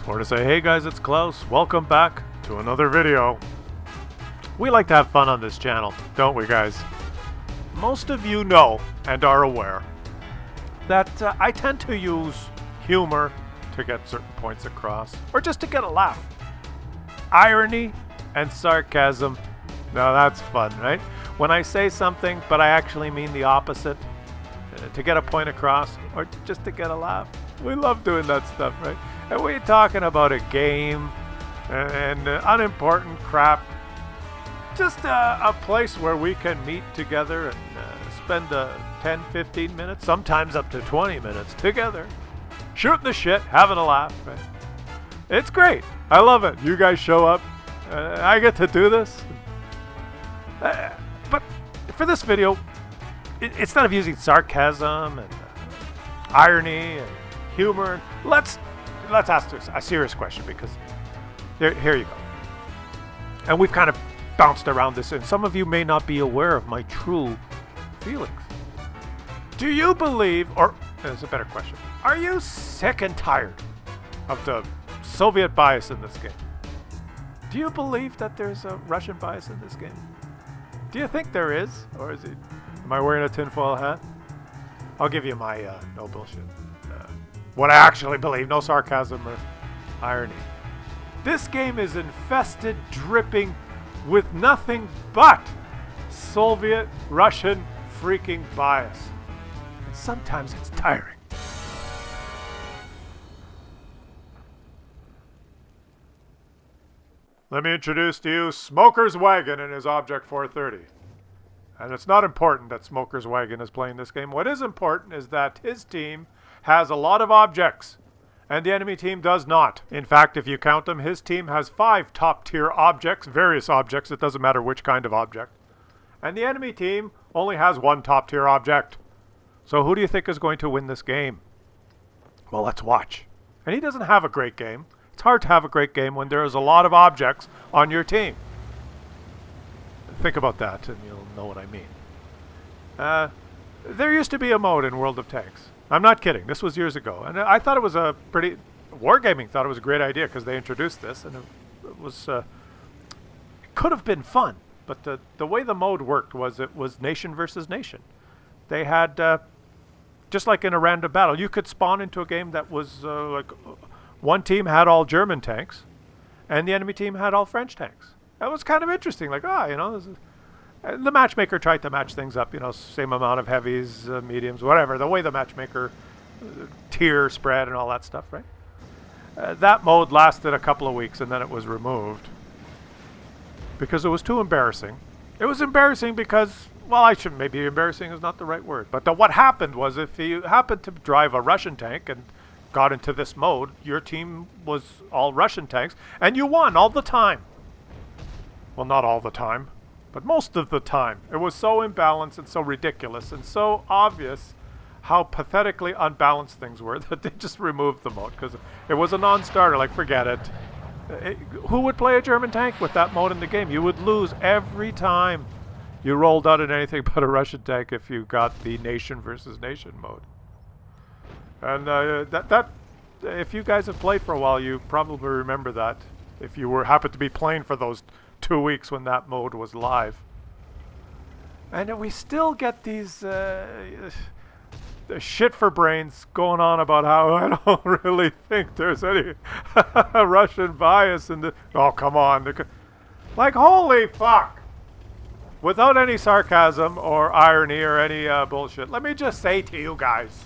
Or to say, hey guys, it's Klaus. Welcome back to another video. We like to have fun on this channel, don't we guys? Most of you know and are aware that I tend to use humor to get certain points across, or just to get a laugh. Irony and sarcasm, now that's fun, right? When I say something, but I actually mean the opposite, to get a point across, or just to get a laugh. We love doing that stuff, right? And we're talking about a game and unimportant crap. Just a place where we can meet together and spend 10, 15 minutes, sometimes up to 20 minutes together, shooting the shit, having a laugh, right? It's great. I love it. You guys show up. I get to do this. But for this video, instead of using sarcasm and irony and humor, let's ask a serious question, because here you go. And we've kind of bounced around this, and some of you may not be aware of my true feelings. Do you believe, or there's a better question, are you sick and tired of the Soviet bias in this game? Do you believe that there's a Russian bias in this game? Do you think there is? Or is it, am I wearing a tinfoil hat? I'll give you my no bullshit. What I actually believe, no sarcasm or irony. This game is infested, dripping with nothing but Soviet, Russian freaking bias. And sometimes it's tiring. Let me introduce to you Smoker's Wagon and his Object 430. And it's not important that Smoker's Wagon is playing this game. What is important is that his team has a lot of objects, and the enemy team does not. In fact, if you count them, his team has 5 top-tier objects, various objects, it doesn't matter which kind of object. And the enemy team only has 1 top-tier object. So who do you think is going to win this game? Well, let's watch. And he doesn't have a great game. It's hard to have a great game when there is a lot of objects on your team. Think about that and you'll know what I mean. There used to be a mode in World of Tanks. I'm not kidding. This was years ago. And I thought it was a pretty... Wargaming thought it was a great idea because they introduced this. And it was... it could have been fun. But the way the mode worked was it was nation versus nation. They had... just like in a random battle, you could spawn into a game that was like... One team had all German tanks. And the enemy team had all French tanks. That was kind of interesting. Like, you know... This is, the matchmaker tried to match things up, you know, same amount of heavies, mediums, whatever. The way the matchmaker tier spread and all that stuff, right? That mode lasted a couple of weeks and then it was removed because it was too embarrassing. It was embarrassing because, well, maybe embarrassing is not the right word. But what happened was if you happened to drive a Russian tank and got into this mode, your team was all Russian tanks and you won all the time. Well, not all the time. But most of the time, it was so imbalanced and so ridiculous and so obvious how pathetically unbalanced things were that they just removed the mode because it was a non-starter. Like, forget it. Who would play a German tank with that mode in the game? You would lose every time you rolled out in anything but a Russian tank if you got the nation versus nation mode. And if you guys have played for a while, you probably remember that. If you happened to be playing for those 2 weeks when that mode was live. And we still get these shit for brains going on about how I don't really think there's any Russian bias in the... Oh, come on. Like, holy fuck. Without any sarcasm or irony or any bullshit, let me just say to you guys,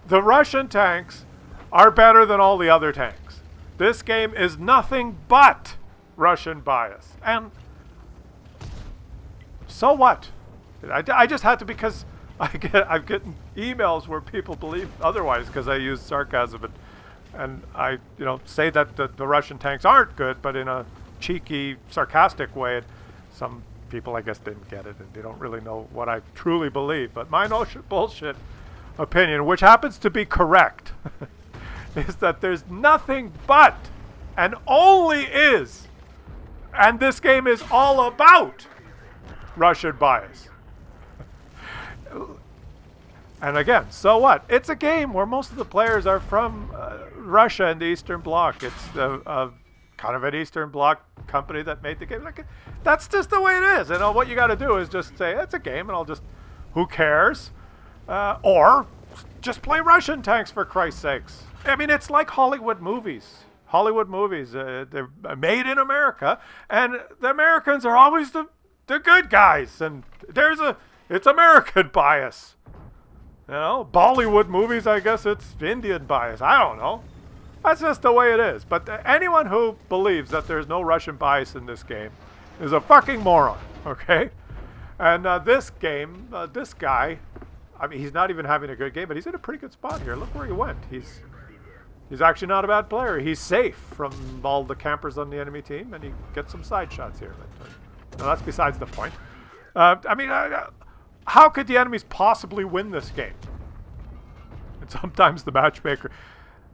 the Russian tanks are better than all the other tanks. This game is nothing but Russian bias. And so what? I just had to, because I've gotten emails where people believe otherwise because I use sarcasm and I say that the Russian tanks aren't good, but in a cheeky, sarcastic way. And some people, I guess, didn't get it and they don't really know what I truly believe. But my bullshit opinion, which happens to be correct, is that there's nothing but and only is, and this game is all about Russian bias. And again, so what? It's a game where most of the players are from Russia and the Eastern Bloc. It's kind of an Eastern Bloc company that made the game. Like, that's just the way it is. And what you got to do is just say, it's a game, and I'll just, who cares? Or just play Russian tanks, for Christ's sakes. I mean, it's like Hollywood movies. Hollywood movies, they're made in America, and the Americans are always the good guys, and it's American bias. You know, Bollywood movies, I guess it's Indian bias. I don't know. That's just the way it is. But anyone who believes that there's no Russian bias in this game is a fucking moron, okay? And this game, this guy, I mean, he's not even having a good game, but he's in a pretty good spot here. Look where he went. He's actually not a bad player. He's safe from all the campers on the enemy team, and he gets some side shots here. But, no, that's besides the point. I mean, how could the enemies possibly win this game? And sometimes the matchmaker...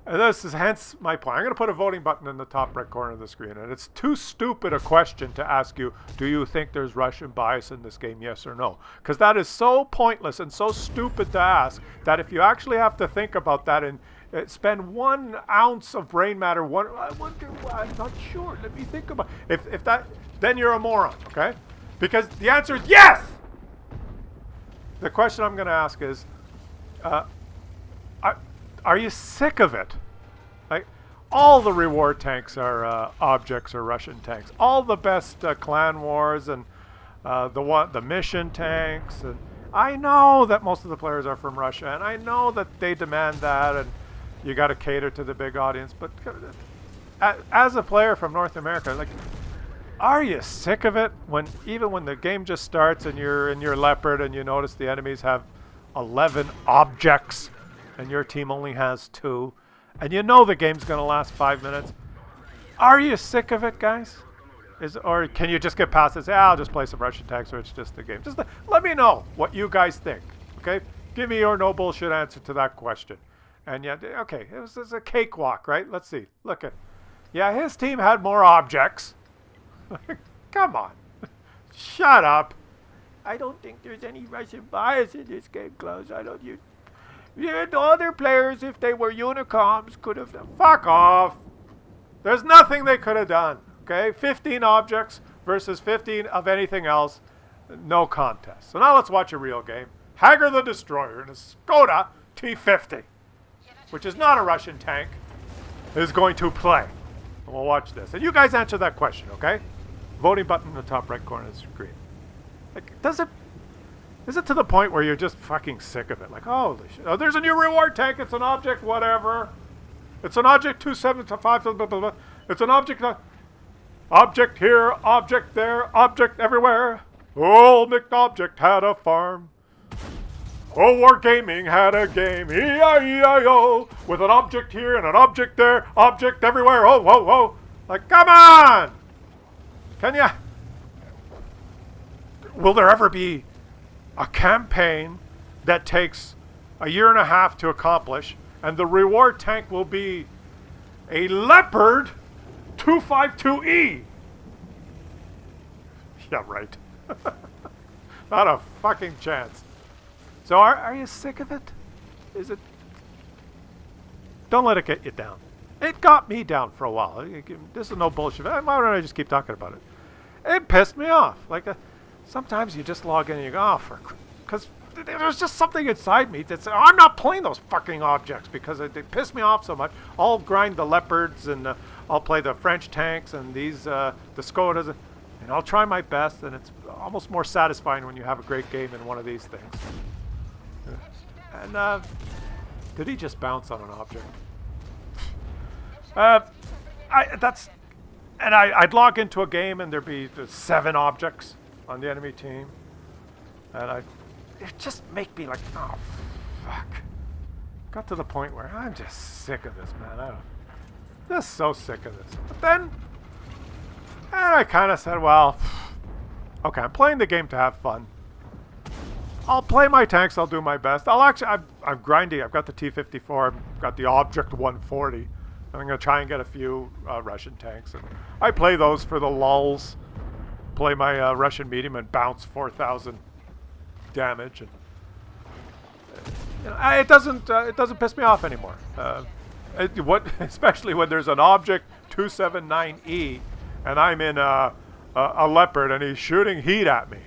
And this is hence my point. I'm going to put a voting button in the top right corner of the screen. And it's too stupid a question to ask you, do you think there's Russian bias in this game, yes or no? Because that is so pointless and so stupid to ask that if you actually have to think about that and spend 1 ounce of brain matter, I wonder why, I'm not sure, let me think about it. If that, then you're a moron, okay? Because the answer is yes! The question I'm going to ask is, are you sick of it? Like, all the reward tanks are objects or Russian tanks. All the best clan wars and the mission tanks. And I know that most of the players are from Russia, and I know that they demand that, and you got to cater to the big audience. But as a player from North America, like, are you sick of it? Even when the game just starts and you're in your Leopard and you notice the enemies have 11 objects, and your team only has 2, and you know the game's going to last 5 minutes. Are you sick of it, guys? Or can you just get past it and say, I'll just play some Russian tanks, or it's just a game? Just let me know what you guys think, okay? Give me your no bullshit answer to that question. And yeah, okay, it was a cakewalk, right? Let's see. Look at, yeah, his team had more objects. Come on. Shut up. I don't think there's any Russian bias in this game, Claus. Yeah, the other players, if they were unicoms, could have done. Fuck off. There's nothing they could have done. Okay, 15 objects versus 15 of anything else. No contest. So now let's watch a real game. Hager the Destroyer in a Skoda T50, which is not a Russian tank, is going to play. And we'll watch this. And you guys answer that question, okay? Voting button in the top right corner of the screen. Like, is it to the point where you're just fucking sick of it? Like, holy shit. Oh, there's a new reward tank. It's an object, whatever. It's an object 275. Blah, blah, blah. It's an object. Object here, object there, object everywhere. Old McObject had a farm. Oh, Wargaming had a game. E-I-E-I-O. With an object here and an object there, object everywhere. Oh, whoa, whoa. Like, come on. Can ya? Will there ever be a campaign that takes a year and a half to accomplish, and the reward tank will be a Leopard 252E? Yeah, right. Not a fucking chance. So are you sick of it? Is it? Don't let it get you down. It got me down for a while. This is no bullshit. Why don't I just keep talking about it? It pissed me off. Like, sometimes you just log in and you go, oh, because there's just something inside me that says, I'm not playing those fucking objects because they piss me off so much. I'll grind the Leopards and I'll play the French tanks and these, the Skodas, and I'll try my best, and it's almost more satisfying when you have a great game in one of these things. And, did he just bounce on an object? I'd log into a game and there'd be 7 objects on the enemy team, and it just make me like, oh fuck. Got to the point where I'm just sick of this, man. I'm just so sick of this. But then, and I kind of said, well, okay, I'm playing the game to have fun. I'll play my tanks. I'll do my best. I'm grinding. I've got the T-54. I've got the Object 140. I'm going to try and get a few Russian tanks. And I play those for the lulls. Play my Russian medium and bounce 4,000 damage. And it doesn't piss me off anymore. Especially when there's an object 279E, and I'm in a leopard, and he's shooting heat at me.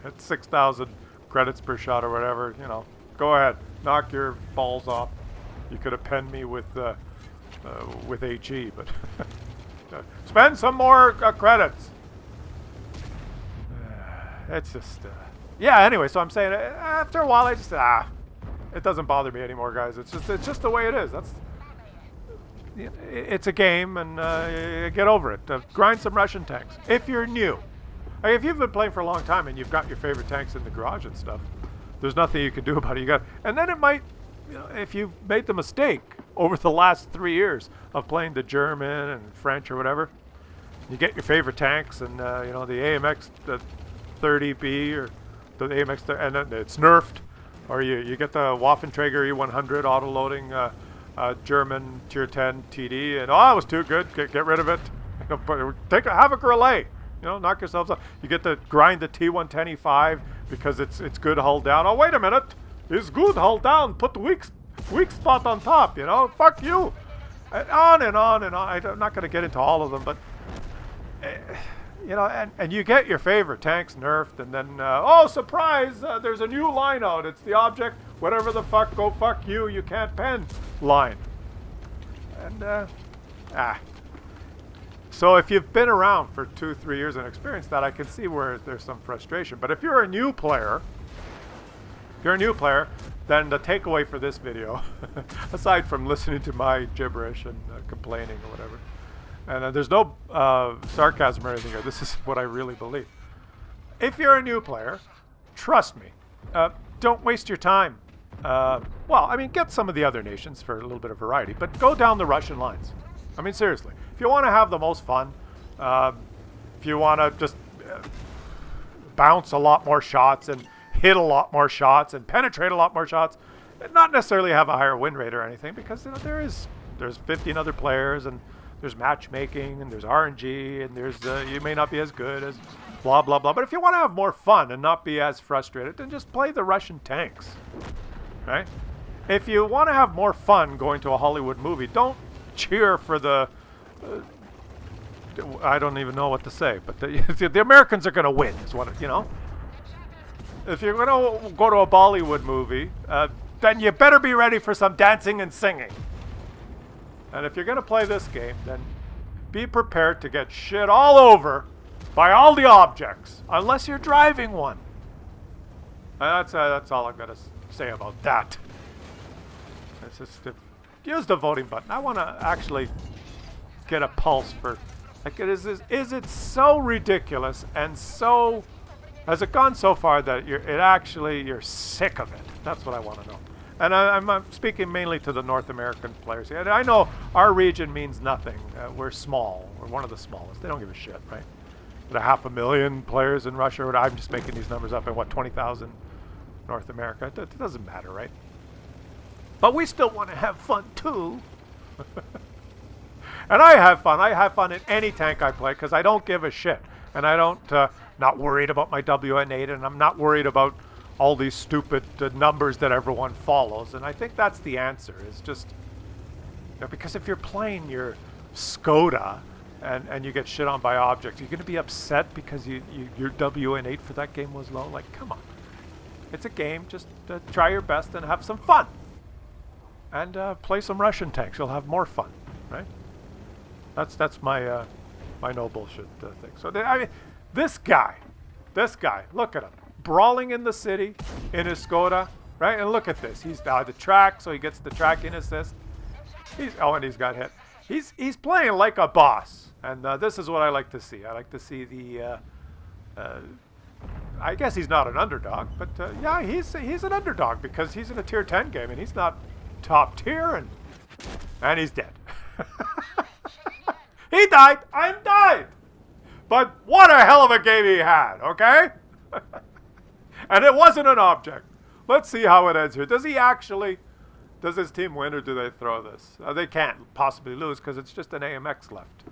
At 6,000 credits per shot or whatever. You know, go ahead, knock your balls off. You could have penned me with HE, but spend some more credits. It's just, yeah. Anyway, so I'm saying after a while, I just it doesn't bother me anymore, guys. It's just the way it is. It's a game, and get over it. Grind some Russian tanks. If you're new, like if you've been playing for a long time and you've got your favorite tanks in the garage and stuff, there's nothing you can do about it. And then it might, if you've made the mistake over the last 3 years of playing the German and French or whatever, you get your favorite tanks, and the AMX, the 30B or the AMX, and then it's nerfed, or you get the Waffenträger E100 auto-loading German Tier 10 TD, and it was too good, get rid of it. Take a Havoc Relay, knock yourselves up. You get to grind the T110E5 because it's good hull down. Oh, wait a minute, it's good hull down, put the weak spot on top, fuck you. And on and on and on. I'm not going to get into all of them, but and you get your favorite tanks nerfed, and then oh surprise, there's a new line out. It's the object, whatever the fuck, go fuck you, you can't pen line. And so if you've been around for 2-3 years and experienced that, I can see where there's some frustration. But if you're a new player, then the takeaway for this video, aside from listening to my gibberish and complaining or whatever, and there's no sarcasm or anything here, this is what I really believe. If you're a new player, trust me, don't waste your time. Get some of the other nations for a little bit of variety, but go down the Russian lines. I mean, seriously, if you want to have the most fun, if you want to just bounce a lot more shots and hit a lot more shots and penetrate a lot more shots, and not necessarily have a higher win rate or anything, because there's 15 other players, and there's matchmaking, and there's RNG, and there's you may not be as good as blah blah blah. But if you want to have more fun and not be as frustrated, then just play the Russian tanks, right? If you want to have more fun going to a Hollywood movie, don't cheer for the I don't even know what to say, but the Americans are going to win, is what If you're going to go to a Bollywood movie, then you better be ready for some dancing and singing. And if you're going to play this game, then be prepared to get shit all over by all the objects, unless you're driving one. And that's all I'm going to say about that. It's just use the voting button. I want to actually get a pulse for, like, is it so ridiculous and so, has it gone so far that you're sick of it? That's what I want to know. And I'm speaking mainly to the North American players. And I know our region means nothing. We're small. We're one of the smallest. They don't give a shit, right? But 500,000 players in Russia. I'm just making these numbers up. And 20,000 North America. It doesn't matter, right? But we still want to have fun too. And I have fun. I have fun in any tank I play because I don't give a shit. And I don't, not worried about my WN8, and I'm not worried about all these stupid numbers that everyone follows. And I think that's the answer, is just, because if you're playing your Skoda and you get shit on by objects, you're going to be upset because your WN8 for that game was low. Like, come on. It's a game. Just try your best and have some fun. And play some Russian tanks. You'll have more fun, right? That's my my no bullshit thing. So this guy, look at him, brawling in the city in his Skoda, right? And look at this. He's the track, so he gets the tracking assist. And he's got hit. He's playing like a boss, and this is what I like to see. I like to see the. I guess he's not an underdog, but yeah, he's an underdog because he's in a tier 10 game and he's not top tier, and he's dead. He died. I'm died. But what a hell of a game he had, okay? And it wasn't an object. Let's see how it ends here. Does his team win, or do they throw this? They can't possibly lose because it's just an AMX left.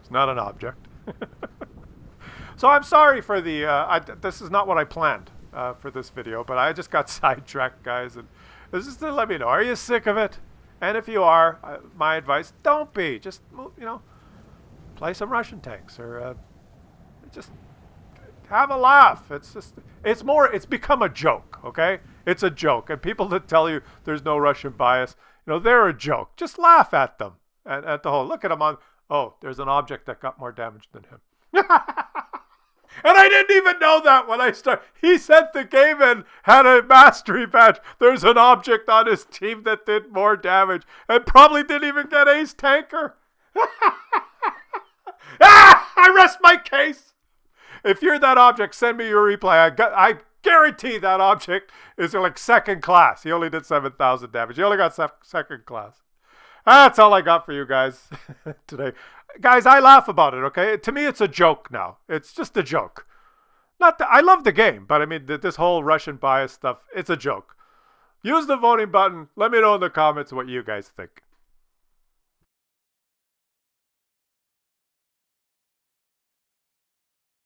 It's not an object. So I'm sorry for this is not what I planned for this video, but I just got sidetracked, guys. And this is to let me know, are you sick of it? And if you are, my advice, don't be. Just, play some Russian tanks or just have a laugh. It's become a joke, okay? It's a joke. And people that tell you there's no Russian bias, they're a joke. Just laugh at them. And at the whole, look at them there's an object that got more damage than him. And I didn't even know that when I started. He sent the game and had a mastery badge. There's an object on his team that did more damage and probably didn't even get ace tanker. I rest my case. If you're that object, send me your replay. I guarantee that object is like second class. He only did 7,000 damage. He only got second class. That's all I got for you guys today. Guys, I laugh about it, okay? To me, it's a joke now. It's just a joke. I love the game, but I mean, this whole Russian bias stuff, it's a joke. Use the voting button. Let me know in the comments what you guys think.